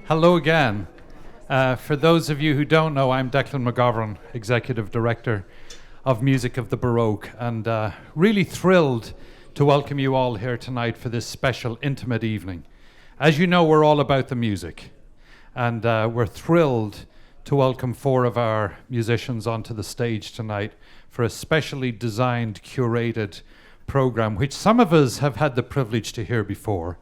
Hello again. For those of you who don't know, I'm DECLAN McGovern, Executive Director of Music of the Baroque, and really thrilled to welcome you all here tonight for this special, intimate evening. As you know, we're all about the music, and we're thrilled to welcome 4 of our musicians onto the stage tonight for a specially designed, curated program, which some of us have had the privilege to hear before.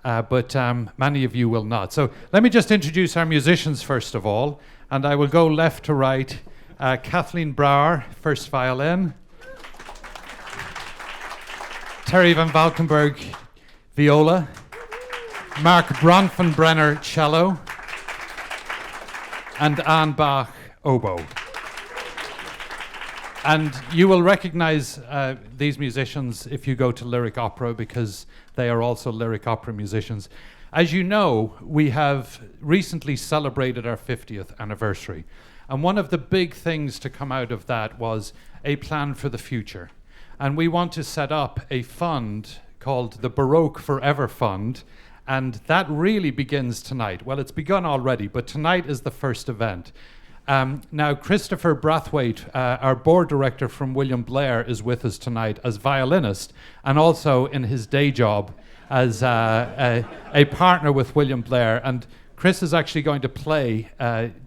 But many of you will not. So let me just introduce our musicians first of all, and I will go left to right. Kathleen Brouwer, first violin. Terry van Valkenburg, viola. Mark Bronfenbrenner, cello. And Anne Bach, oboe. And you will recognize these musicians if you go to lyric opera, because they are also lyric opera musicians. As you know, we have recently celebrated our 50th anniversary. And one of the big things to come out of that was a plan for the future. And we want to set up a fund called the Baroque Forever Fund. And that really begins tonight. Well, it's begun already, but tonight is the first event. Now, Christopher Brathwaite, our board director from William Blair, is with us tonight as violinist and also in his day job as a partner with William Blair. And Chris is actually going to play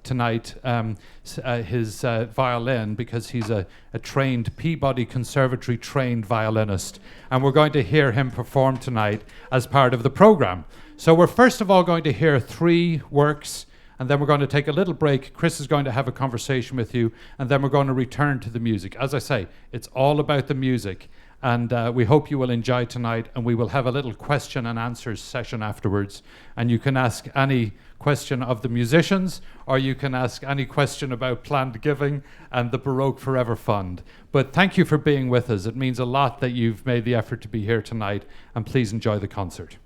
tonight his violin, because he's a trained Peabody Conservatory trained violinist. And we're going to hear him perform tonight as part of the program. So we're first of all going to hear 3 works, and then we're going to take a little break. Chris is going to have a conversation with you, and then we're going to return to the music. As I say, it's all about the music, and we hope you will enjoy tonight, and we will have a little question and answers session afterwards, and you can ask any question of the musicians, or you can ask any question about planned giving and the Baroque Forever Fund. But thank you for being with us. It means a lot that you've made the effort to be here tonight, and please enjoy the concert.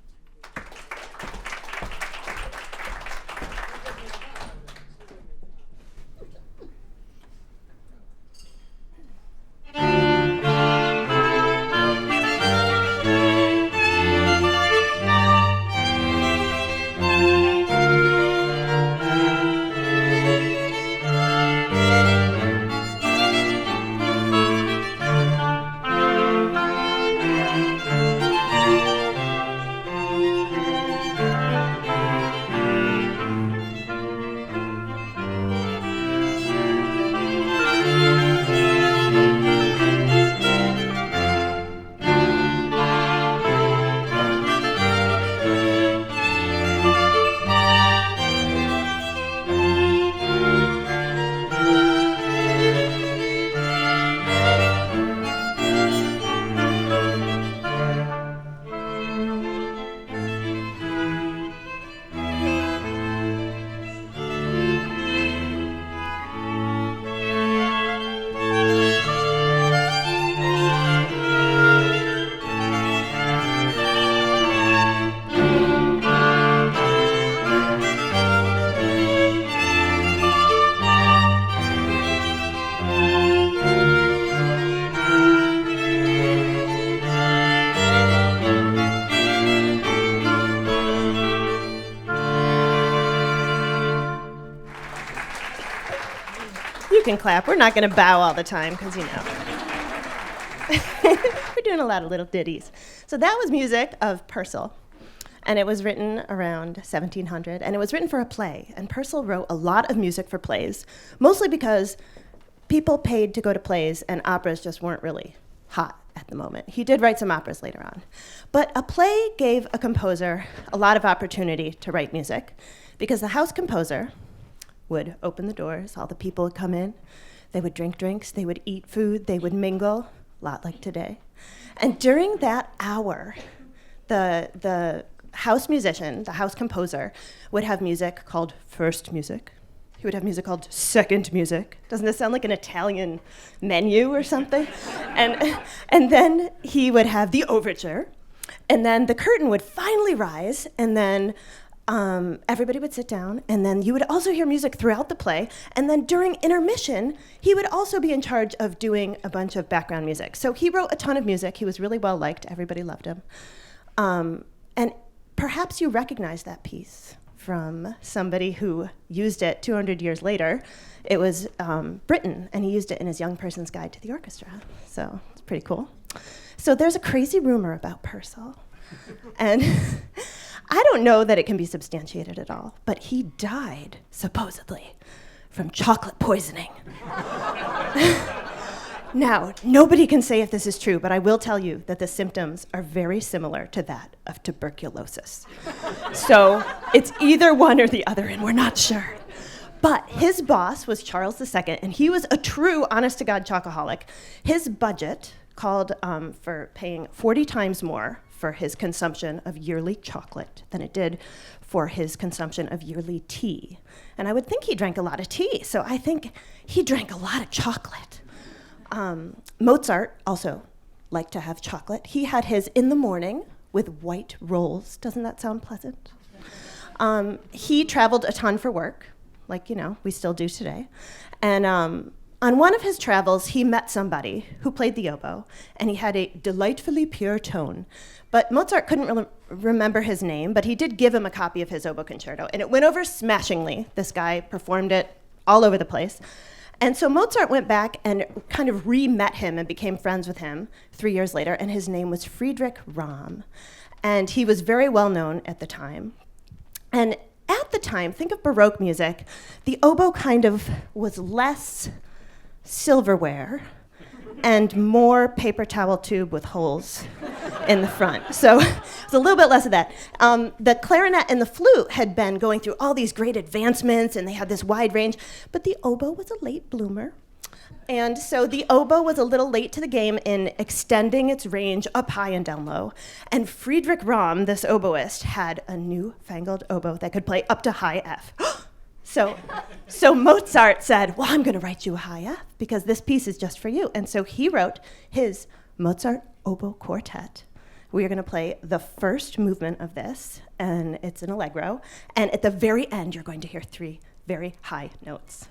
Can clap. We're not going to bow all the time, because we're doing a lot of little ditties. So that was music of Purcell, and it was written around 1700, and it was written for a play. And Purcell wrote a lot of music for plays, mostly because people paid to go to plays, and operas just weren't really hot at the moment. He did write some operas later on. But a play gave a composer a lot of opportunity to write music, because the house composer would open the doors, all the people would come in, they would drink drinks, they would eat food, they would mingle, a lot like today. And during that hour, the house musician, the house composer, would have music called first music. He would have music called second music. Doesn't this sound like an Italian menu or something? And then he would have the overture, and then the curtain would finally rise, and then everybody would sit down, and then you would also hear music throughout the play, and then during intermission, he would also be in charge of doing a bunch of background music. So he wrote a ton of music. He was really well liked. Everybody loved him. And perhaps you recognize that piece from somebody who used it 200 years later. It was Britain, and he used it in his Young Person's Guide to the Orchestra. So it's pretty cool. So there's a crazy rumor about Purcell. And I don't know that it can be substantiated at all, but he died, supposedly, from chocolate poisoning. Now, nobody can say if this is true, but I will tell you that the symptoms are very similar to that of tuberculosis. So it's either one or the other, and we're not sure. But his boss was Charles II, and he was a true honest-to-God chocoholic. His budget called for paying 40 times more for his consumption of yearly chocolate than it did for his consumption of yearly tea. And I would think he drank a lot of tea, so I think he drank a lot of chocolate. Mozart also liked to have chocolate. He had his in the morning with white rolls. Doesn't that sound pleasant? He traveled a ton for work, like, we still do today. And on one of his travels, he met somebody who played the oboe, and he had a delightfully pure tone. But Mozart couldn't remember his name, but he did give him a copy of his oboe concerto, and it went over smashingly. This guy performed it all over the place. And so Mozart went back and kind of re-met him and became friends with him 3 years later, and his name was Friedrich Rahm. And he was very well known at the time. And at the time, think of Baroque music, the oboe kind of was less silverware and more paper towel tube with holes in the front. So it's a little bit less of that. The clarinet and the flute had been going through all these great advancements, and they had this wide range, but the oboe was a late bloomer. And so the oboe was a little late to the game in extending its range up high and down low. And Friedrich Rahm, this oboist, had a newfangled oboe that could play up to high F. So Mozart said, well, I'm going to write you a high F because this piece is just for you. And so he wrote his Mozart Oboe Quartet. We are going to play the first movement of this, and it's an Allegro. And at the very end, you're going to hear 3 very high notes.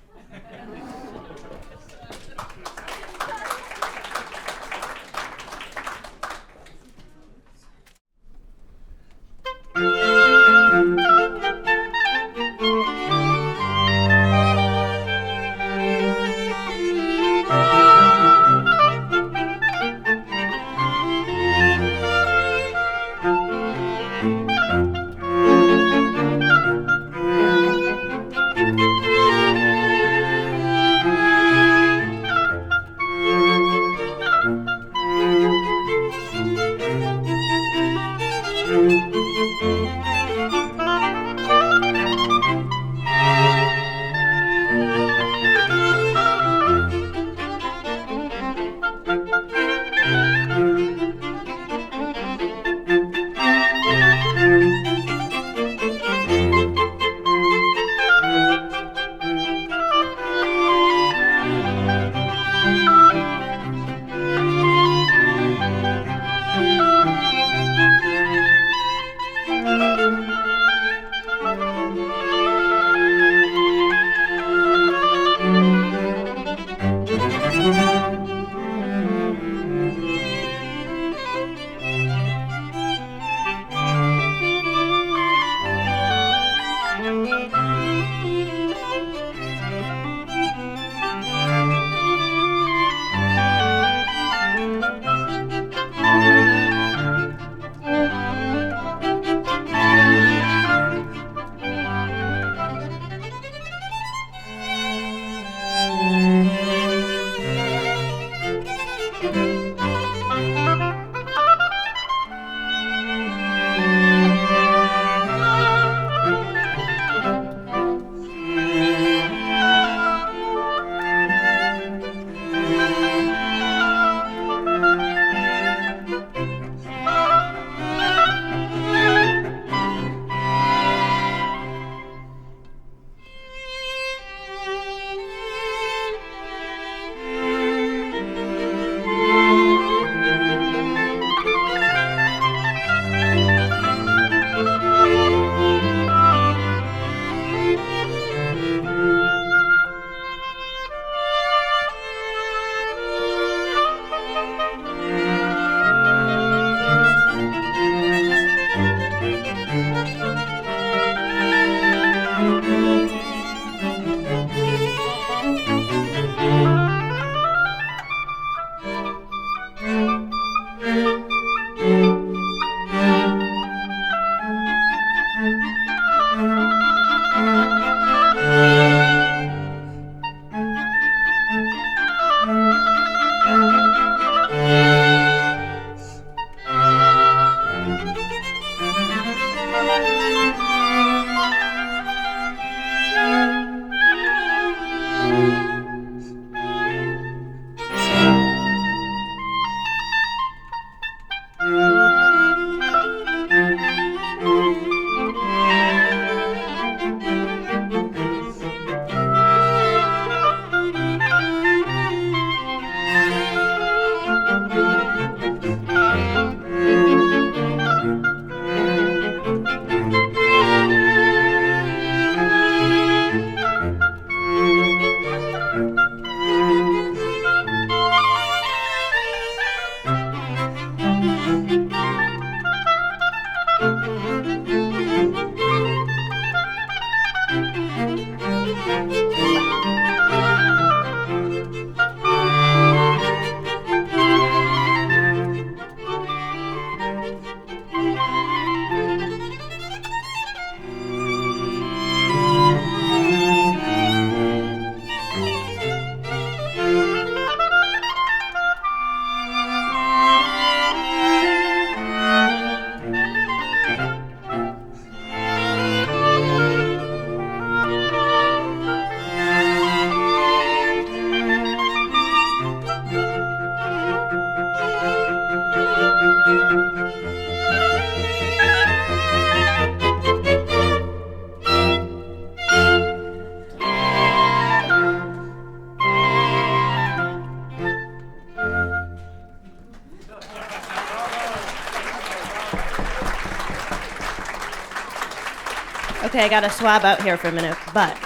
Okay, I got to swab out here for a minute, but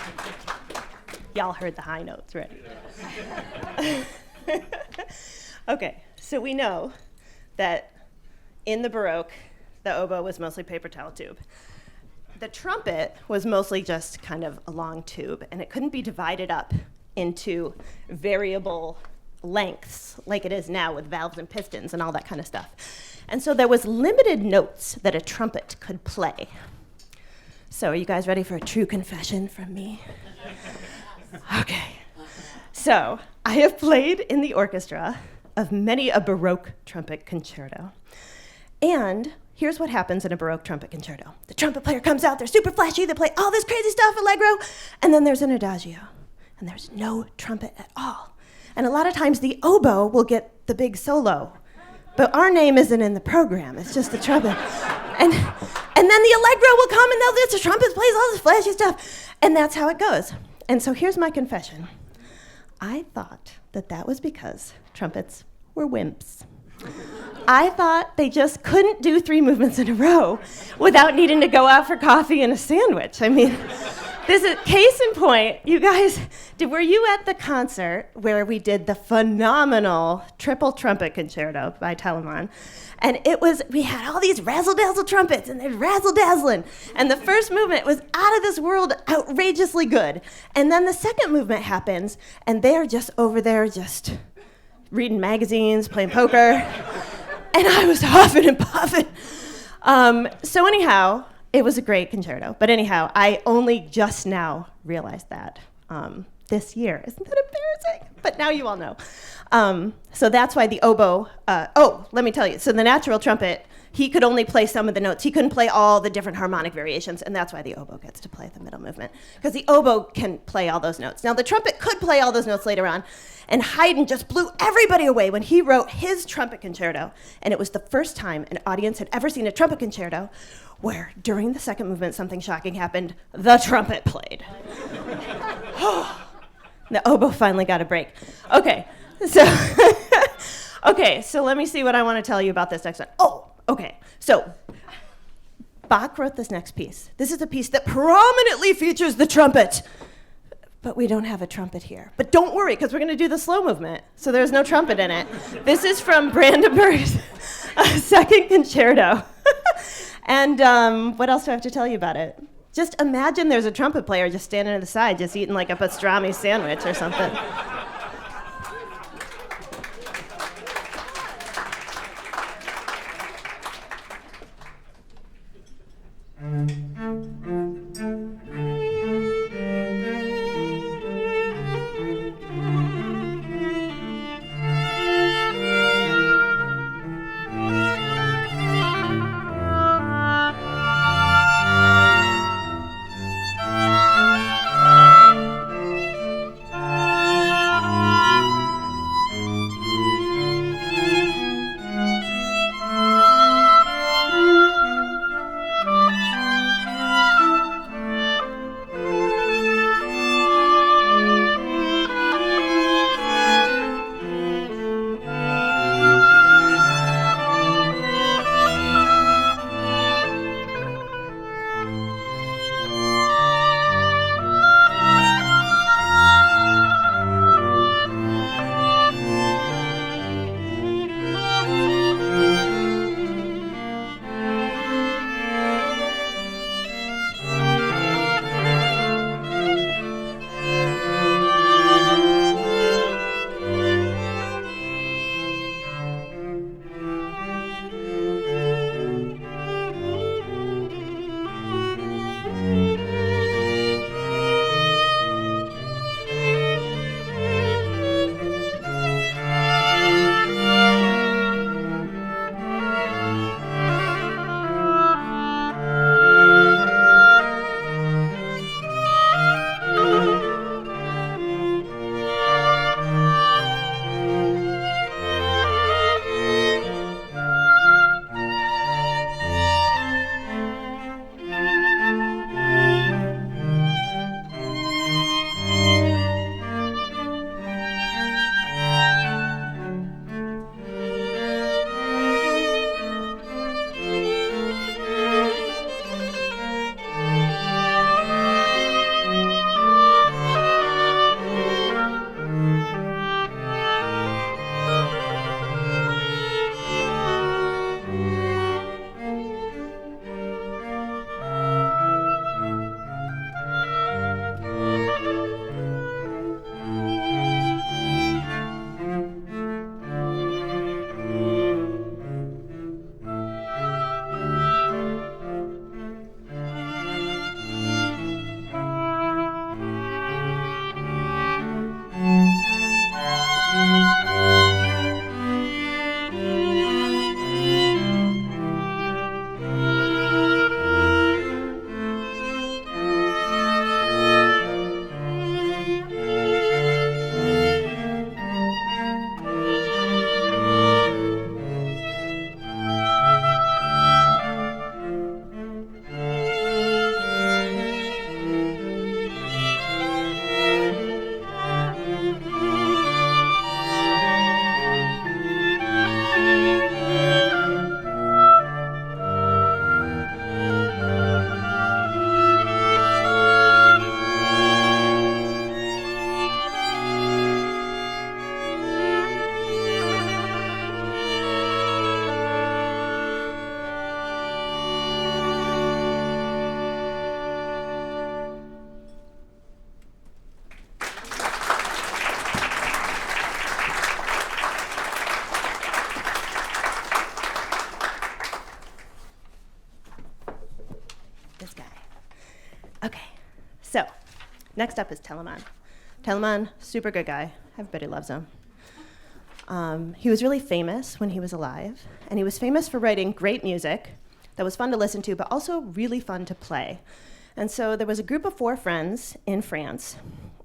y'all heard the high notes, right? Okay, so we know that in the Baroque, the oboe was mostly paper towel tube. The trumpet was mostly just kind of a long tube, and it couldn't be divided up into variable lengths like it is now with valves and pistons and all that kind of stuff. And so there was limited notes that a trumpet could play. So are you guys ready for a true confession from me? Okay. So I have played in the orchestra of many a Baroque trumpet concerto. And here's what happens in a Baroque trumpet concerto. The trumpet player comes out, they're super flashy, they play all this crazy stuff, Allegro, and then there's an adagio, and there's no trumpet at all. And a lot of times the oboe will get the big solo, but our name isn't in the program, it's just the trumpet. And then the Allegro will come and the trumpet plays all this flashy stuff. And that's how it goes. And so here's my confession. I thought that was because trumpets were wimps. I thought they just couldn't do 3 movements in a row without needing to go out for coffee and a sandwich. I mean, this is case in point. You guys, were you at the concert where we did the phenomenal triple trumpet concerto by Telemann? And we had all these razzle-dazzle trumpets, and they're razzle-dazzling. And the first movement was out of this world, outrageously good. And then the second movement happens, and they're just over there just reading magazines, playing poker. And I was huffing and puffing. So anyhow, it was a great concerto. But anyhow, I only just now realized that this year. Isn't that embarrassing? But now you all know. So that's why the oboe, let me tell you. So the natural trumpet, he could only play some of the notes. He couldn't play all the different harmonic variations, and that's why the oboe gets to play the middle movement, because the oboe can play all those notes. Now, the trumpet could play all those notes later on, and Haydn just blew everybody away when he wrote his trumpet concerto, and it was the first time an audience had ever seen a trumpet concerto where, during the second movement, something shocking happened. The trumpet played. The oboe finally got a break. Okay, so let me see what I want to tell you about this next one. Okay, so Bach wrote this next piece. This is a piece that prominently features the trumpet, but we don't have a trumpet here. But don't worry, because we're going to do the slow movement, so there's no trumpet in it. This is from Brandenburg's second concerto. And what else do I have to tell you about it? Just imagine there's a trumpet player just standing to the side, just eating like a pastrami sandwich or something. Okay, so next up is Telemann. Telemann, super good guy. Everybody loves him. He was really famous when he was alive, and he was famous for writing great music that was fun to listen to, but also really fun to play. And so there was a group of 4 friends in France,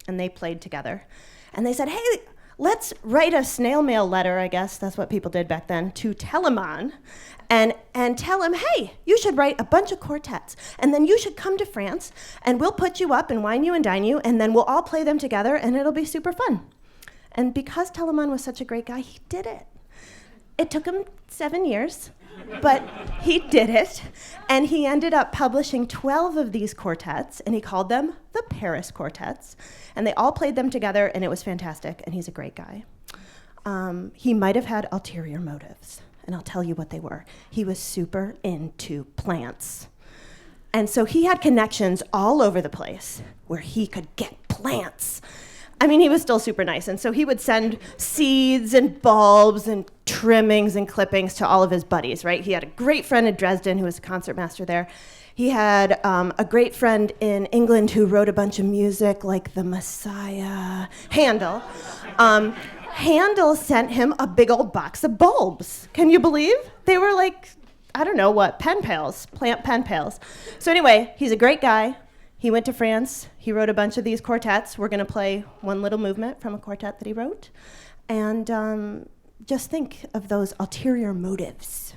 and they played together. And they said, hey, let's write a snail mail letter, I guess that's what people did back then, to Telemann, and tell him, hey, you should write a bunch of quartets, and then you should come to France, and we'll put you up and wine you and dine you, and then we'll all play them together, and it'll be super fun. And because Telemann was such a great guy, he did it. It took him 7 years, but he did it. And he ended up publishing 12 of these quartets, and he called them the Paris Quartets. And they all played them together, and it was fantastic, and he's a great guy. He might have had ulterior motives, and I'll tell you what they were. He was super into plants. And so he had connections all over the place where he could get plants. I mean, he was still super nice, and so he would send seeds and bulbs and trimmings and clippings to all of his buddies, right? He had a great friend in Dresden who was a concertmaster there. He had a great friend in England who wrote a bunch of music like The Messiah, Handel. Handel sent him a big old box of bulbs. Can you believe? They were like, I don't know what, pen pals, plant pen pals. So anyway, he's a great guy. He went to France, he wrote a bunch of these quartets. We're gonna play one little movement from a quartet that he wrote. And just think of those ulterior motives.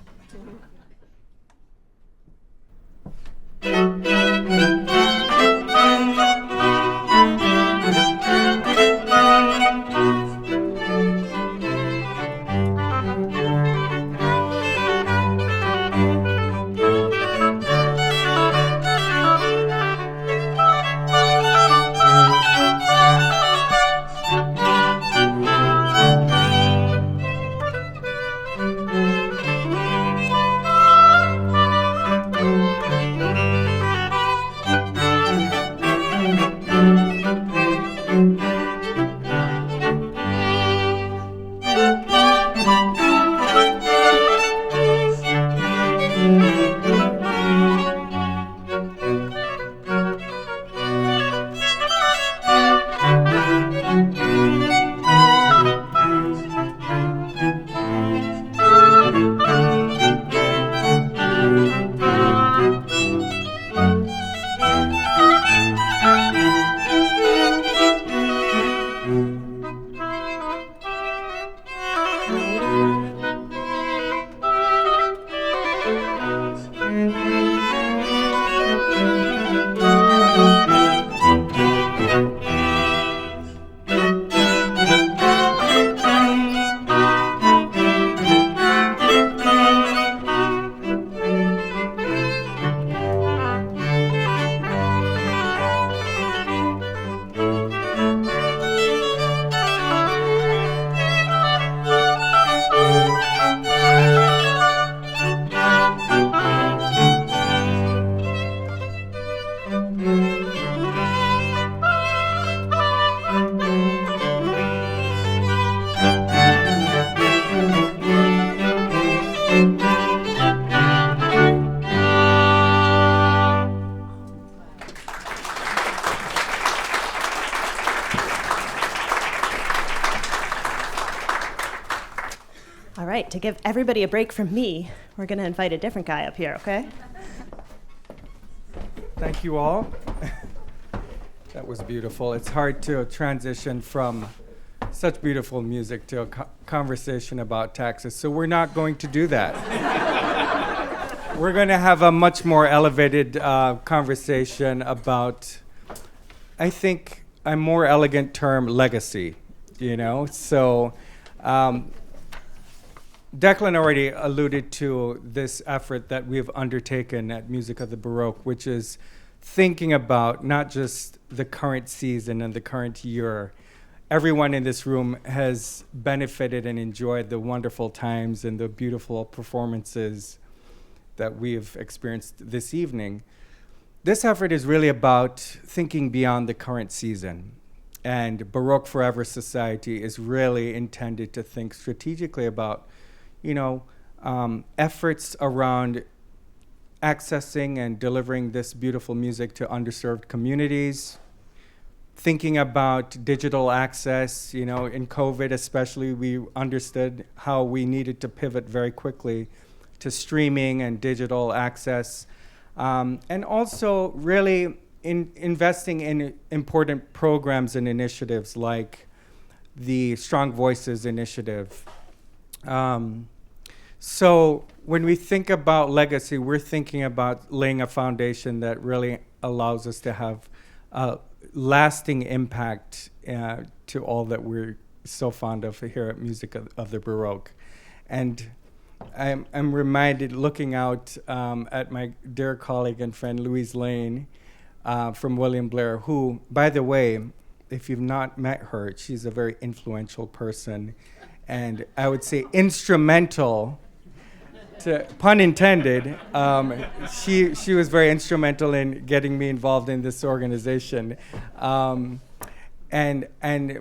All right, to give everybody a break from me, we're going to invite a different guy up here, okay? Thank you all. That was beautiful. It's hard to transition from such beautiful music to a conversation about taxes, so we're not going to do that. We're going to have a much more elevated conversation about, I think, a more elegant term, legacy, you know? So DECLAN already alluded to this effort that we've undertaken at Music of the Baroque, which is thinking about not just the current season and the current year. Everyone in this room has benefited and enjoyed the wonderful times and the beautiful performances that we've experienced this evening. This effort is really about thinking beyond the current season. And Baroque Forever Society is really intended to think strategically about, you know, efforts around accessing and delivering this beautiful music to underserved communities, thinking about digital access. In COVID especially, we understood how we needed to pivot very quickly to streaming and digital access, and also really investing in important programs and initiatives like the Strong Voices initiative. So when we think about legacy, we're thinking about laying a foundation that really allows us to have a lasting impact to all that we're so fond of here at Music of the Baroque. And I'm reminded, looking out at my dear colleague and friend Louise Lane from William Blair, who, by the way, if you've not met her, she's a very influential person, and I would say instrumental. Pun intended. She was very instrumental in getting me involved in this organization, and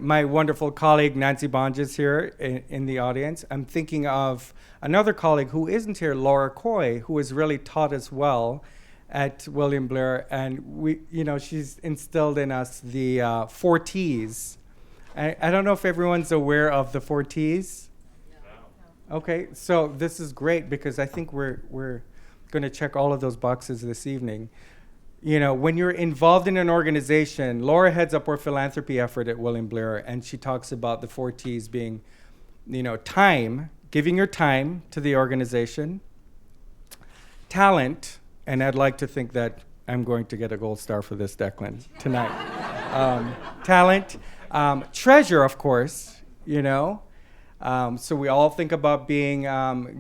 my wonderful colleague Nancy Bonge is here in the audience. I'm thinking of another colleague who isn't here, Laura Coy, who has really taught us well at William Blair, and she's instilled in us the 4 T's. I don't know if everyone's aware of the 4 T's. Okay, so this is great because I think we're going to check all of those boxes this evening. When you're involved in an organization, Laura heads up our philanthropy effort at William Blair, and she talks about the 4 T's being, time, giving your time to the organization, talent, and I'd like to think that I'm going to get a gold star for this, Declan, tonight. Talent, treasure, of course, So we all think about being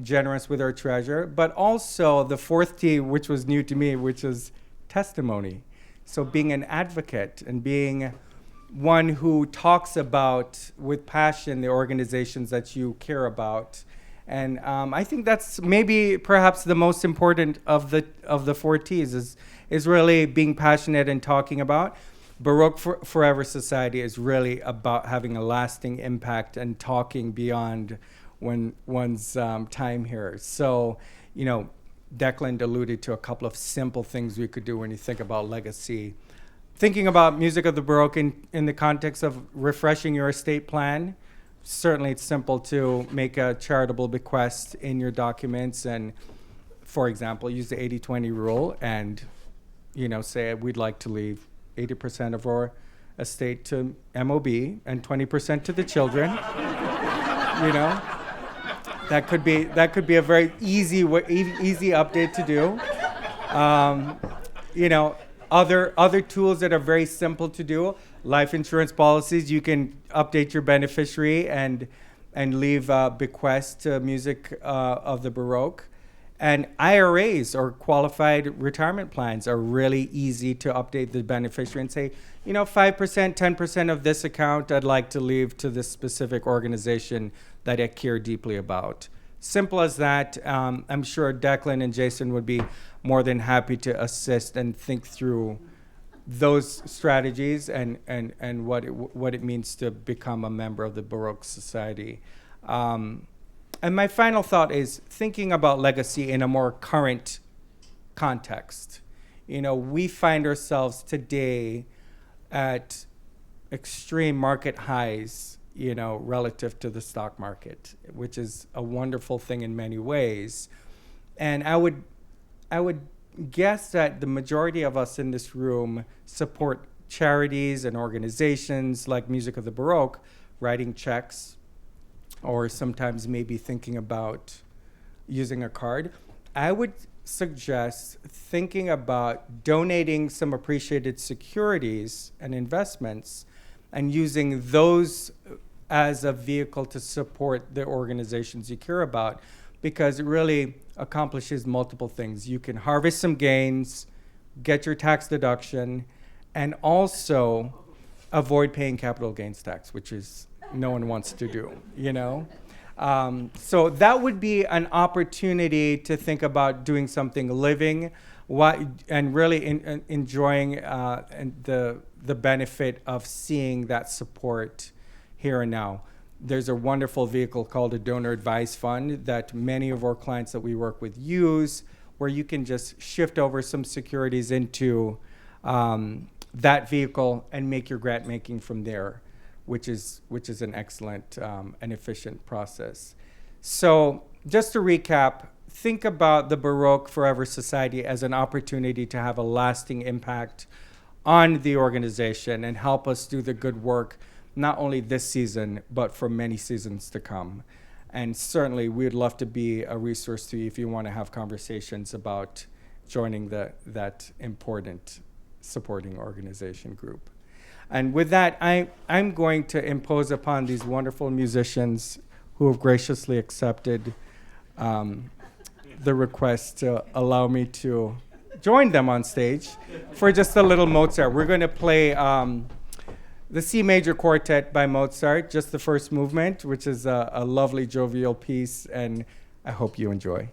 generous with our treasure, but also the 4th T, which was new to me, which is testimony. So being an advocate and being one who talks about with passion the organizations that you care about. And I think that's maybe perhaps the most important of the 4 T's is really being passionate and talking about. Baroque Forever Society is really about having a lasting impact and talking beyond one's time here. So, Declan alluded to a couple of simple things we could do when you think about legacy. Thinking about Music of the Baroque in the context of refreshing your estate plan. Certainly it's simple to make a charitable bequest in your documents and, for example, use the 80-20 rule and, say we'd like to leave 80% of our estate to MOB and 20% to the children. That could be a very easy update to do. Other tools that are very simple to do, life insurance policies. You can update your beneficiary and leave a bequest to Music of the Baroque. And IRAs, or qualified retirement plans, are really easy to update the beneficiary and say, 5%, 10% of this account I'd like to leave to this specific organization that I care deeply about. Simple as that. I'm sure Declan and Jason would be more than happy to assist and think through those strategies and what it means to become a member of the Baroque Society. And my final thought is thinking about legacy in a more current context. We find ourselves today at extreme market highs, relative to the stock market, which is a wonderful thing in many ways. And I would guess that the majority of us in this room support charities and organizations like Music of the Baroque, writing checks, or sometimes maybe thinking about using a card. I would suggest thinking about donating some appreciated securities and investments and using those as a vehicle to support the organizations you care about, because it really accomplishes multiple things. You can harvest some gains, get your tax deduction, and also avoid paying capital gains tax, which is no one wants to do, So that would be an opportunity to think about doing something living, and really enjoying the benefit of seeing that support here and now. There's a wonderful vehicle called a donor advised fund that many of our clients that we work with use. where you can just shift over some securities into that vehicle and make your grant making from there, which is an excellent and efficient process. So just to recap, think about the Baroque Forever Society as an opportunity to have a lasting impact on the organization and help us do the good work, not only this season, but for many seasons to come. And certainly, we'd love to be a resource to you if you want to have conversations about joining that important supporting organization group. And with that, I'm going to impose upon these wonderful musicians who have graciously accepted the request to allow me to join them on stage for just a little Mozart. We're going to play the C Major Quartet by Mozart, just the first movement, which is a lovely jovial piece, and I hope you enjoy.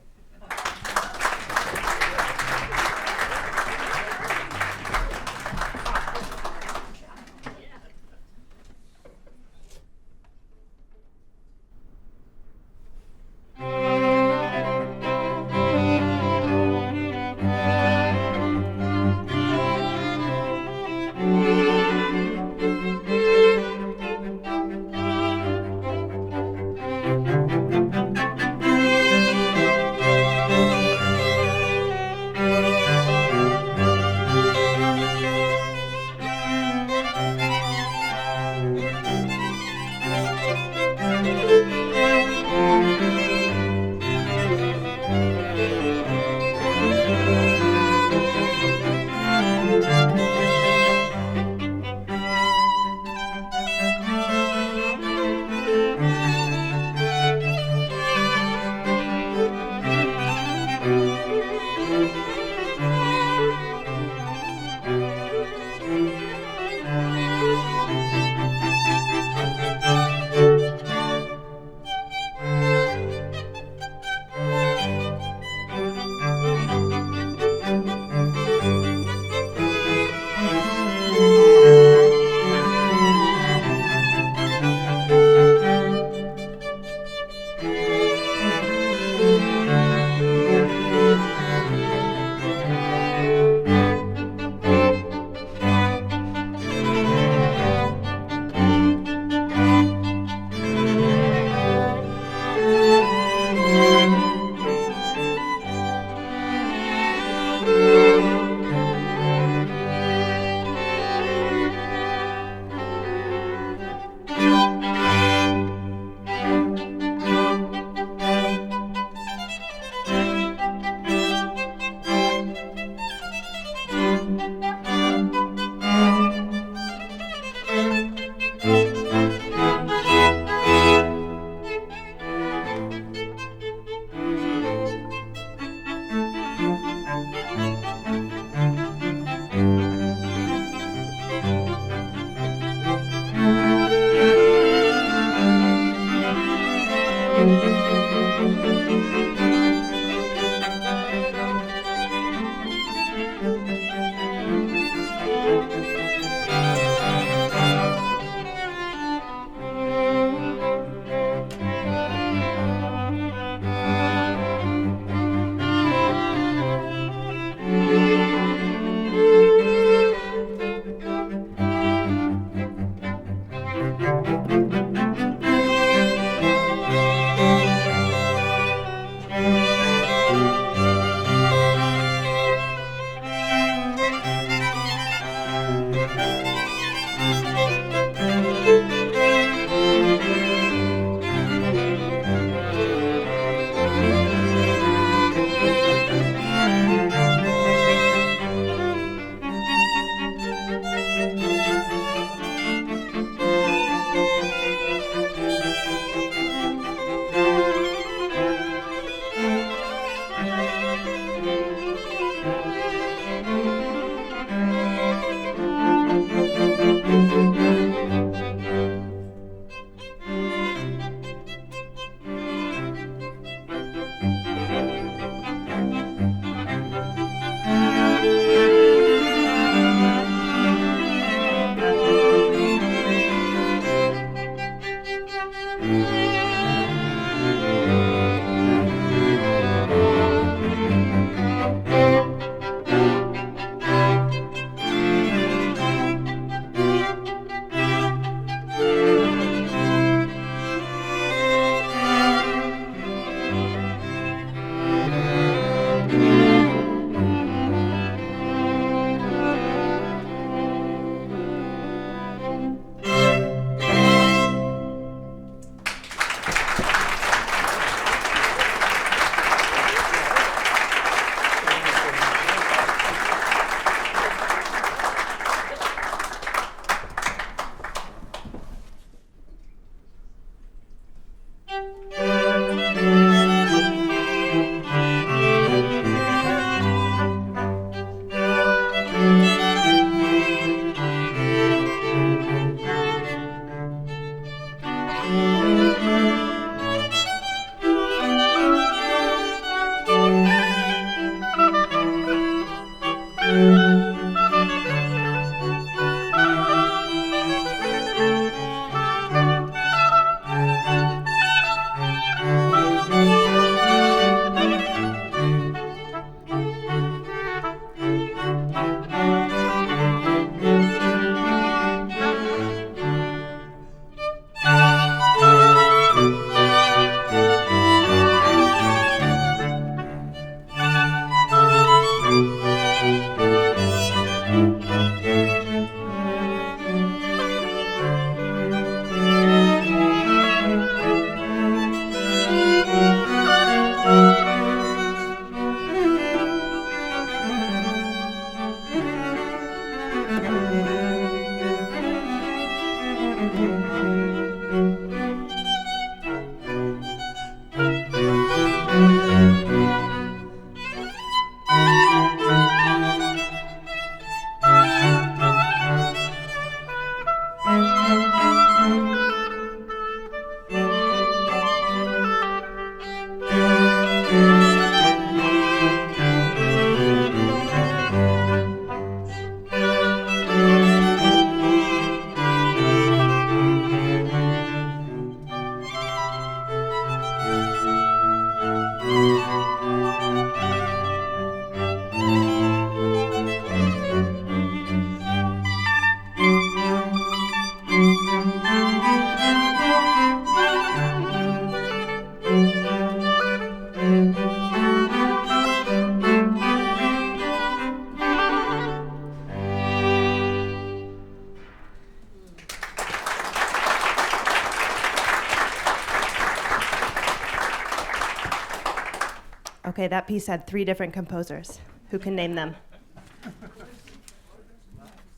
Okay, that piece had 3 different composers. Who can name them?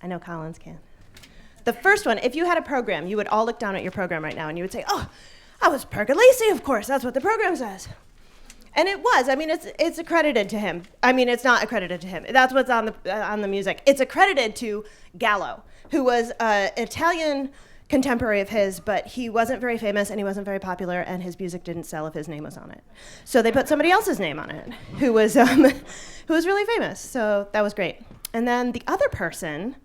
I know Collins can. The first one, if you had a program, you would all look down at your program right now and you would say, oh, that was Pergolesi, of course. That's what the program says. And it was. I mean, it's accredited to him. I mean, it's not accredited to him. That's what's on the music. It's accredited to Gallo, who was an Italian contemporary of his, but he wasn't very famous and he wasn't very popular, and his music didn't sell if his name was on it. So they put somebody else's name on it, who was really famous. So that was great. And then the other person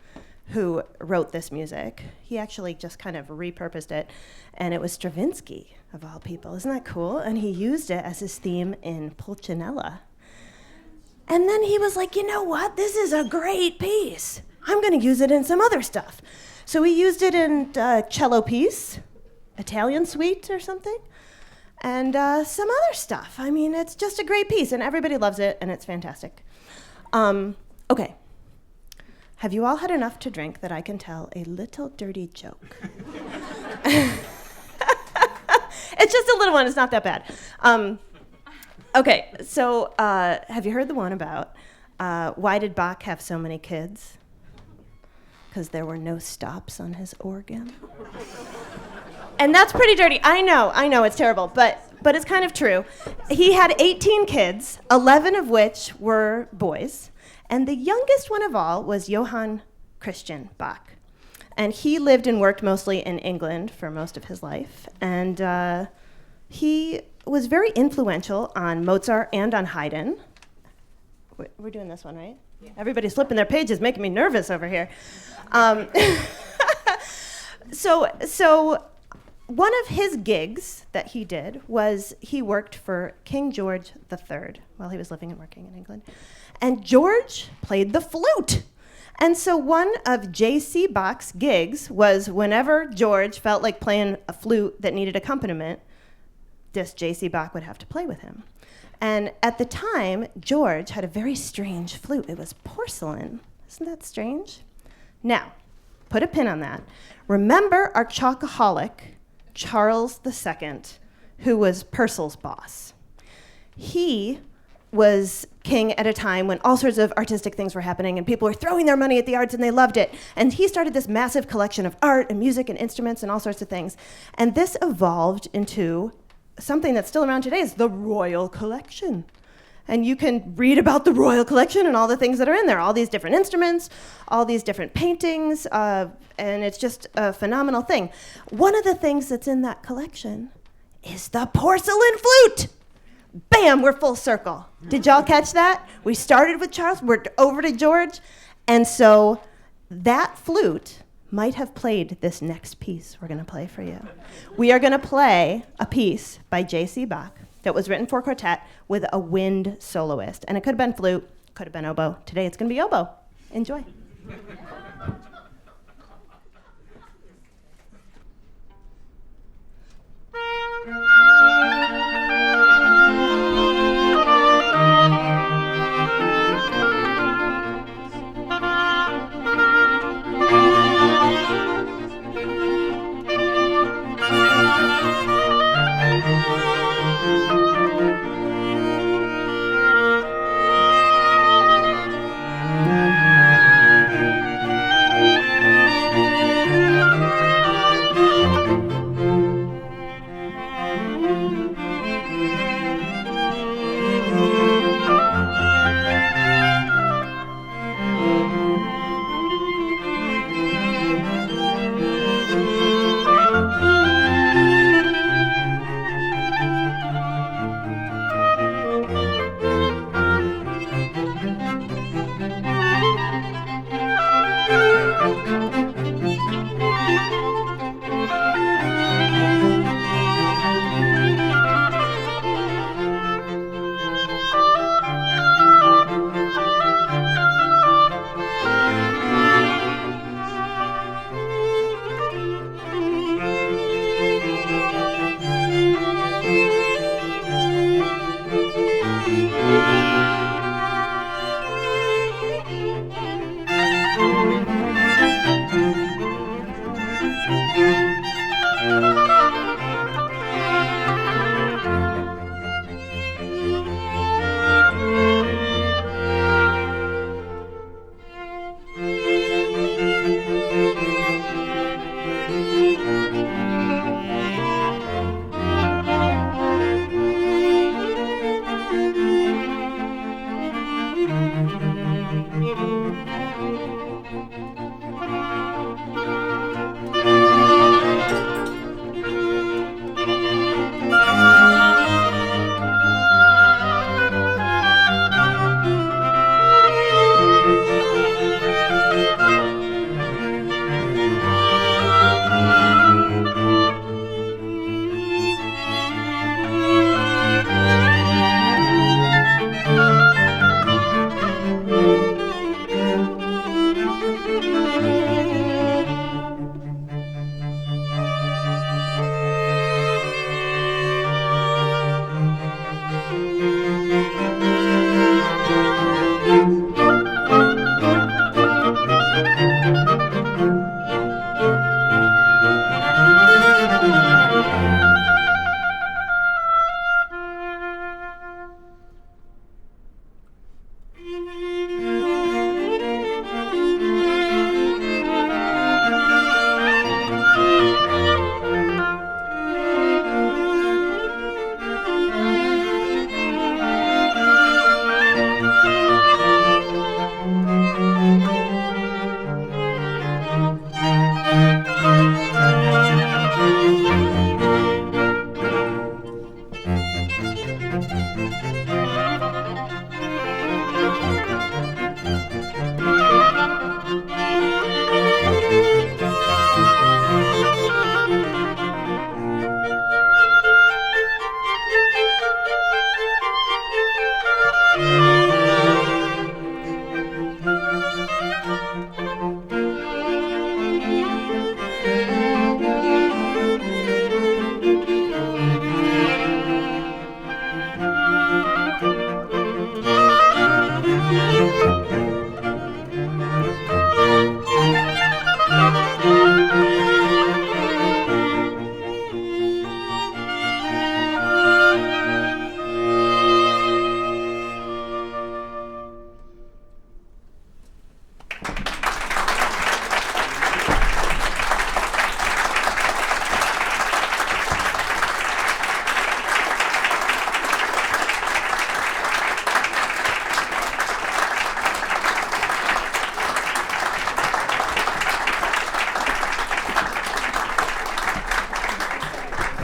who wrote this music, he actually just kind of repurposed it, and it was Stravinsky, of all people. Isn't that cool? And he used it as his theme in Pulcinella. And then he was like, you know what? This is a great piece. I'm going to use it in some other stuff. So he used it in cello piece, Italian suite or something, and some other stuff. I mean, it's just a great piece, and everybody loves it, and it's fantastic. Okay. Have you all had enough to drink that I can tell a little dirty joke? It's just a little one. It's not that bad. Okay, so have you heard the one about why did Bach have so many kids? Because there were no stops on his organ. And that's pretty dirty. I know, it's terrible, but it's kind of true. He had 18 kids, 11 of which were boys, and the youngest one of all was Johann Christian Bach. And he lived and worked mostly in England for most of his life, and he was very influential on Mozart and on Haydn. We're doing this one, right? Yeah. Everybody's flipping their pages, making me nervous over here. So one of his gigs that he did was he worked for King George III while he was living and working in England. And George played the flute. And so one of J.C. Bach's gigs was whenever George felt like playing a flute that needed accompaniment, this J.C. Bach would have to play with him. And at the time, George had a very strange flute. It was porcelain. Isn't that strange? Now, put a pin on that. Remember our chocoholic, Charles II, who was Purcell's boss. He was king at a time when all sorts of artistic things were happening and people were throwing their money at the arts and they loved it. And he started this massive collection of art and music and instruments and all sorts of things. And this evolved into something that's still around today, is the Royal Collection. And you can read about the Royal Collection and all the things that are in there, all these different instruments, all these different paintings, and it's just a phenomenal thing. One of the things that's in that collection is the porcelain flute. Bam, we're full circle. Did y'all catch that? We started with Charles, we're over to George, and so that flute might have played this next piece we're going to play for you. We are going to play a piece by J.C. Bach that was written for quartet with a wind soloist. And it could have been flute, could have been oboe. Today it's going to be oboe. Enjoy.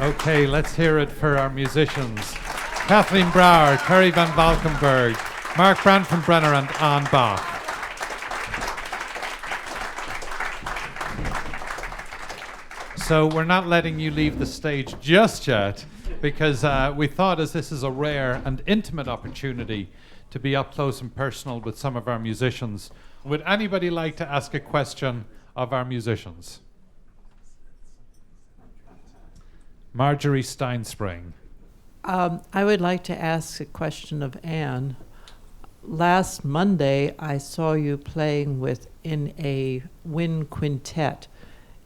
Okay, let's hear it for our musicians. Kathleen Brower, Kerry van Valkenburg, Mark Branfenbrenner, and Anne Bach. So we're not letting you leave the stage just yet, because we thought, as this is a rare and intimate opportunity to be up close and personal with some of our musicians, would anybody like to ask a question of our musicians? Marjorie Steinspring. I would like to ask a question of Anne. Last Monday, I saw you playing in a wind quintet.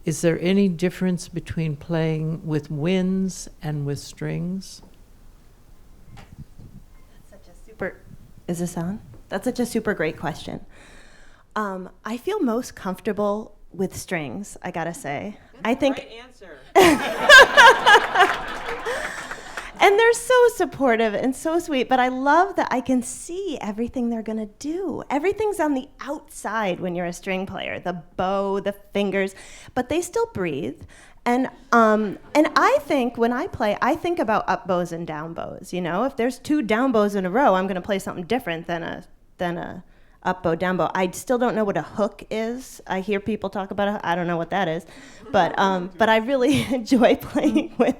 Is there any difference between playing with winds and with strings? Is this on? That's such a super great question. I feel most comfortable with strings, I gotta say. I think. Right answer. And they're so supportive and so sweet, but I love that I can see everything they're gonna do. Everything's on the outside when you're a string player, the bow, the fingers, but they still breathe. And I think when I play, I think about up bows and down bows. You know, if there's 2 down bows in a row, I'm gonna play something different than a up bow, down bow. I still don't know what a hook is. I hear people talk about it. I don't know what that is, but I really enjoy playing with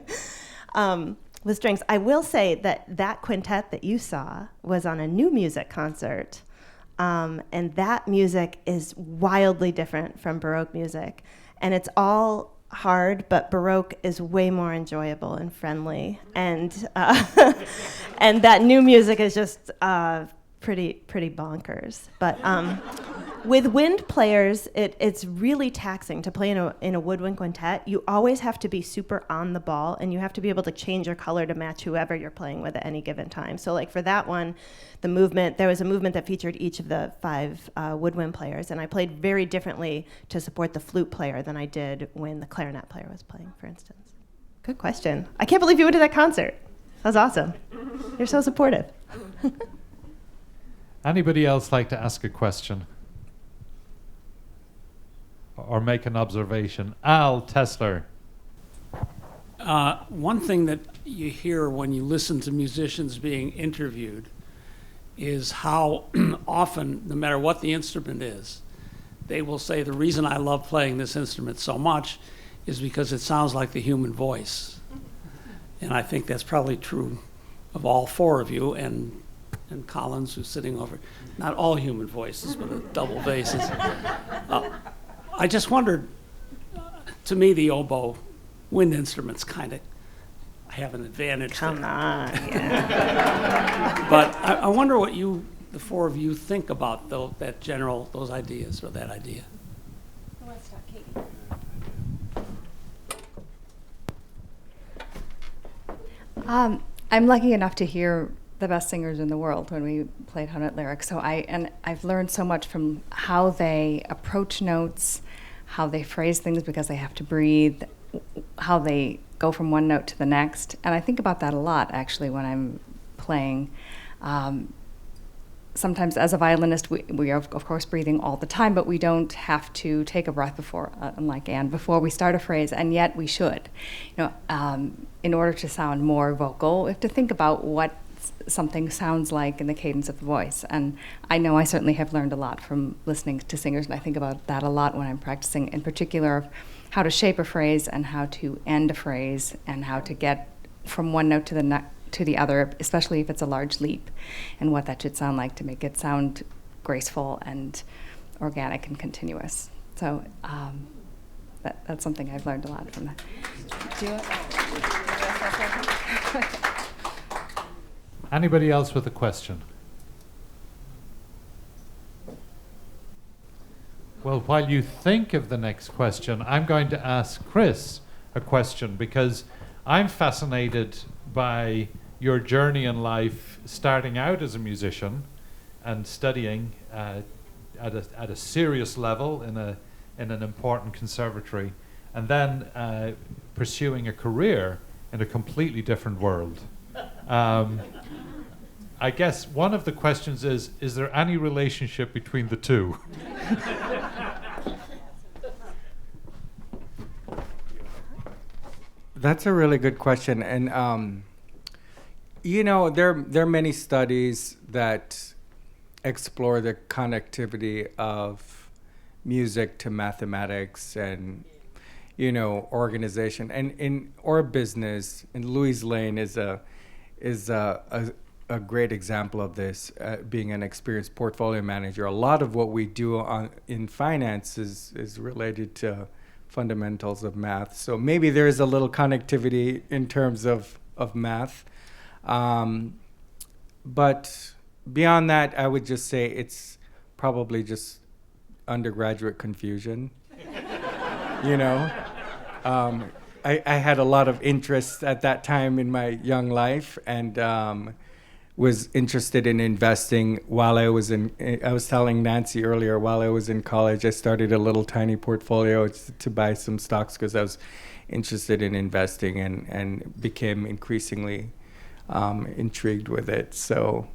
strings. I will say that quintet that you saw was on a new music concert, and that music is wildly different from Baroque music, and it's all hard, but Baroque is way more enjoyable and friendly, and and that new music is just pretty bonkers. But with wind players, it's really taxing to play in a woodwind quintet. You always have to be super on the ball, and you have to be able to change your color to match whoever you're playing with at any given time. So like for that one, there was a movement that featured each of the 5 woodwind players, and I played very differently to support the flute player than I did when the clarinet player was playing, for instance. Good question. I can't believe you went to that concert. That was awesome. You're so supportive. Anybody else like to ask a question? Or make an observation? Al Tesler. One thing that you hear when you listen to musicians being interviewed is how often, no matter what the instrument is, they will say, the reason I love playing this instrument so much is because it sounds like the human voice. And I think that's probably true of all 4 of you, and Collins, who's sitting over, not all human voices, but a double basses. I just wondered, to me, the oboe wind instruments kind of have an advantage. Come there. on, yeah. But I wonder what the 4 of you, think about those ideas, or that idea. Who wants to talk, Katie? I'm lucky enough to hear the best singers in the world when we played 100 Lyrics. So I've learned so much from how they approach notes, how they phrase things because they have to breathe, how they go from one note to the next. And I think about that a lot, actually, when I'm playing. Sometimes as a violinist, we are, of course, breathing all the time, but we don't have to take a breath before, unlike Anne, before we start a phrase, and yet we should. In order to sound more vocal, we have to think about what something sounds like in the cadence of the voice. And I know I certainly have learned a lot from listening to singers, and I think about that a lot when I'm practicing, in particular, of how to shape a phrase and how to end a phrase and how to get from one note to the other, especially if it's a large leap, and what that should sound like to make it sound graceful and organic and continuous. So that's something I've learned a lot from that. Do it. Anybody else with a question? Well, while you think of the next question, I'm going to ask Chris a question, because I'm fascinated by your journey in life, starting out as a musician and studying at a serious level in an important conservatory, and then pursuing a career in a completely different world. I guess one of the questions is there any relationship between the two? That's a really good question. And, there are many studies that explore the connectivity of music to mathematics and, organization or business. And Louise Lane is a great example of this, being an experienced portfolio manager. A lot of what we do in finance is related to fundamentals of math. So maybe there is a little connectivity in terms of math. But beyond that, I would just say it's probably just undergraduate confusion. I had a lot of interest at that time in my young life, and was interested in investing while I was telling Nancy earlier, while I was in college, I started a little tiny portfolio to buy some stocks because I was interested in investing and became increasingly intrigued with it. So,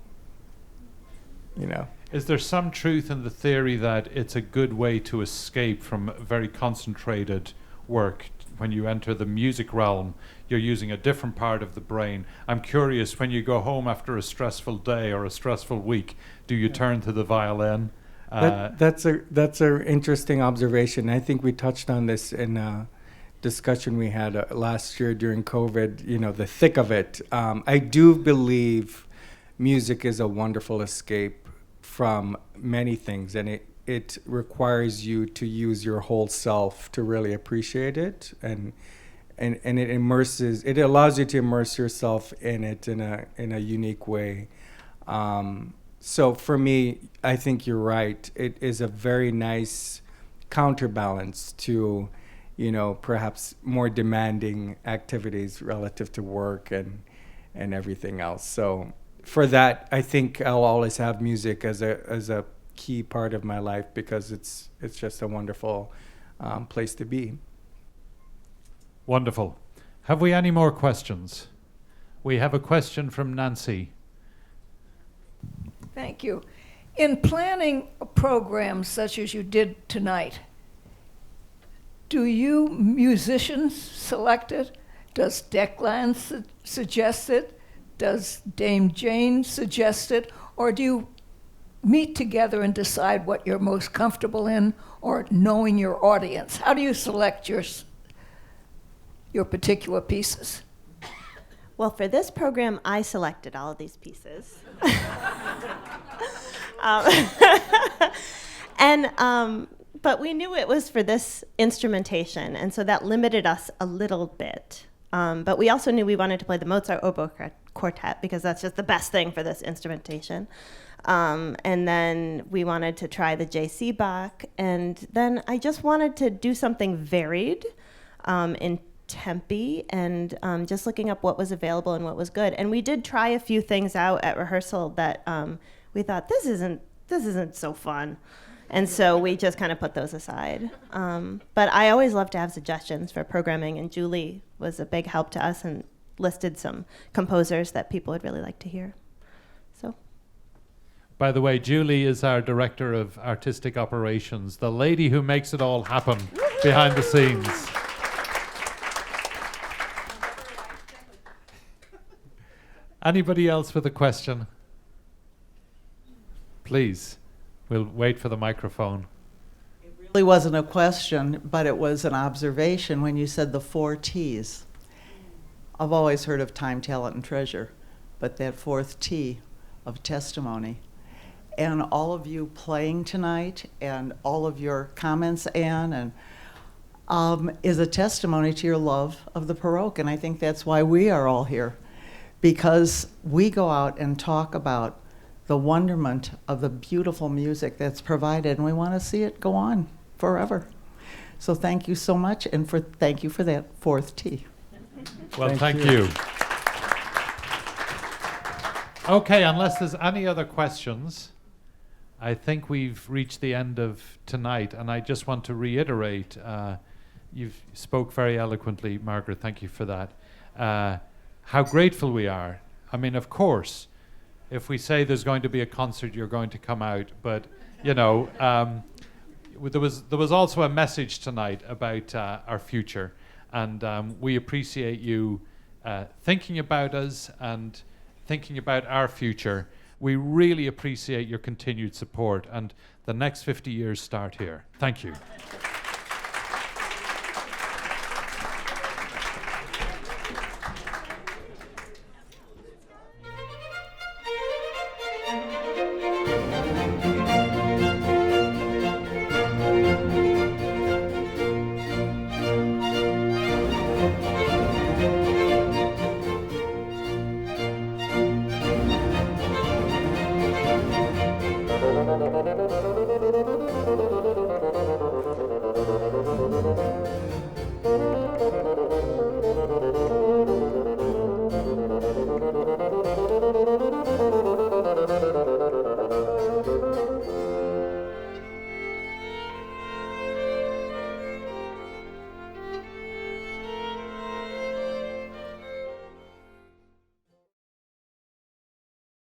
Is there some truth in the theory that it's a good way to escape from very concentrated work? When you enter the music realm, you're using a different part of the brain. I'm curious, when you go home after a stressful day or a stressful week, do you turn to the violin? That's an interesting observation. I think we touched on this in a discussion we had last year during COVID, the thick of it. I do believe music is a wonderful escape from many things, and it requires you to use your whole self to really appreciate it, and it allows you to immerse yourself in it in a unique way. So for me, I think you're right. It is a very nice counterbalance to, perhaps more demanding activities relative to work and everything else. So for that, I think I'll always have music as a key part of my life because it's just a wonderful place to be. Wonderful. Have we any more questions? We have a question from Nancy. Thank you. In planning a program such as you did tonight, do you musicians select it? Does DECLAN suggest it? Does Dame Jane suggest it? Or do you meet together and decide what you're most comfortable in, or knowing your audience? How do you select your particular pieces? Well, for this program, I selected all of these pieces. But we knew it was for this instrumentation, and so that limited us a little bit. But we also knew we wanted to play the Mozart Oboe Quartet because that's just the best thing for this instrumentation. And then we wanted to try the J.C. Bach, and then I just wanted to do something varied in tempi, and just looking up what was available and what was good. And we did try a few things out at rehearsal that we thought, this isn't so fun. And so we just kind of put those aside. But I always love to have suggestions for programming, and Julie was a big help to us and listed some composers that people would really like to hear. So. By the way, Julie is our Director of Artistic Operations, the lady who makes it all happen behind the scenes. Anybody else with a question? Please. We'll wait for the microphone. It really wasn't a question, but it was an observation when you said the 4 T's. I've always heard of time, talent, and treasure, but that 4th T of testimony. And all of you playing tonight and all of your comments, Anne, and is a testimony to your love of the Baroque. And I think that's why we are all here, because we go out and talk about the wonderment of the beautiful music that's provided, and we want to see it go on forever. So thank you so much, and thank you for that 4th T. Well, thank you. Okay, unless there's any other questions, I think we've reached the end of tonight, and I just want to reiterate, you've spoke very eloquently, Margaret, thank you for that, how grateful we are. I mean, of course, if we say there's going to be a concert, you're going to come out, but, you know, there was also a message tonight about our future, And we appreciate you thinking about us and thinking about our future. We really appreciate your continued support, and the next 50 years start here. Thank you. Thank you.